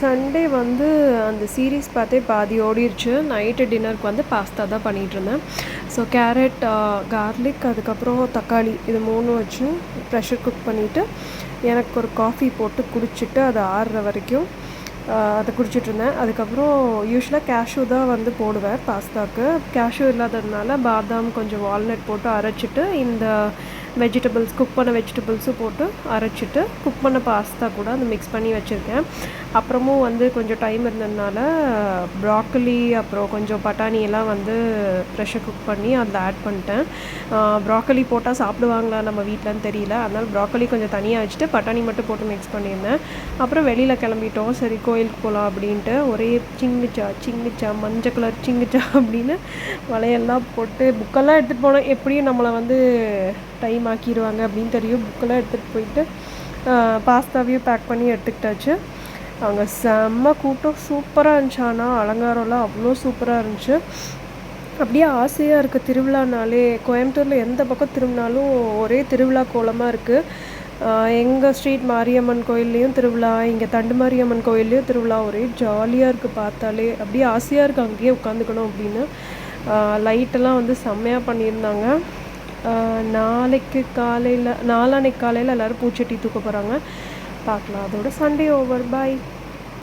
Sunday வந்து அந்த series பார்த்தே பாதி ஓடிருச்சு. நைட்டு டின்னருக்கு வந்து பாஸ்தா தான் பண்ணிகிட்ருந்தேன். ஸோ கேரட், கார்லிக், அதுக்கப்புறம் தக்காளி இது 3 வச்சு ப்ரெஷர் குக் பண்ணிவிட்டு எனக்கு ஒரு காஃபி போட்டு குடிச்சிட்டு அது ஆறுற வரைக்கும் அதை குடிச்சிட்ருந்தேன். அதுக்கப்புறம் யூஸ்வலாக கேஷ்யூ தான் வந்து போடுவேன் பாஸ்தாவுக்கு. கேஷ்யூ இல்லாததுனால பாதாம், கொஞ்சம் வால்நட் போட்டு அரைச்சிட்டு இந்த குக் பண்ண வெஜிடபிள்ஸும் போட்டு அரைச்சிட்டு குக் பண்ண பாஸ்தா கூட அந்த மிக்ஸ் பண்ணி வச்சுருக்கேன். அப்புறமும் வந்து கொஞ்சம் டைம் இருந்ததுனால ப்ராக்கலி அப்புறம் கொஞ்சம் பட்டாணியெல்லாம் வந்து ப்ரெஷர் குக் பண்ணி அதில் ஆட் பண்ணிட்டேன். ப்ராக்கலி போட்டால் சாப்பிடுவாங்களா நம்ம வீட்டிலன்னு தெரியல. அதனால் ப்ராக்கலி கொஞ்சம் தனியாக வச்சுட்டு பட்டாணி மட்டும் போட்டு மிக்ஸ் பண்ணியிருந்தேன். அப்புறம் வெளியில் கிளம்பிட்டோம். சரி கோயிலுக்கு போகலாம் அப்படின்ட்டு ஒரே சிங்குச்சா மஞ்சள் கலர் சிங்குச்சா அப்படின்னு வளையெல்லாம் போட்டு புக்கெல்லாம் எடுத்துகிட்டு போனேன். எப்படியும் நம்மளை வந்து டைம் ஆக்கிடுவாங்க அப்படின்னு தெரியும். புக்கெல்லாம் எடுத்துகிட்டு போயிட்டு பாஸ்தாவையும் பேக் பண்ணி எடுத்துக்கிட்டாச்சு. அங்கே செம்ம கூட்டம், சூப்பராக இருந்துச்சு. ஆனால் அலங்காரம்லாம் அவ்வளோ சூப்பராக இருந்துச்சு. அப்படியே ஆசையாக இருக்குது. திருவிழானாலே கோயம்புத்தூரில் எந்த பக்கம் திரும்பினாலும் ஒரே திருவிழா கோலமாக இருக்குது. எங்கள் ஸ்ட்ரீட் மாரியம்மன் கோயில்லையும் திருவிழா, இங்கே தண்டு மாரியம்மன் கோயில்லையும் திருவிழா. ஒரே ஜாலியாக இருக்குது பார்த்தாலே. அப்படியே ஆசையாக இருக்குது அங்கேயே உட்காந்துக்கணும் அப்படின்னு. லைட்டெல்லாம் வந்து செம்மையாக பண்ணியிருந்தாங்க. நாளான்னைக்கு காலையில் எல்லோரும் பூச்சட்டி தூக்க போகிறாங்க. பார்க்கலாம். அதோட சண்டே ஓவர். பாய்.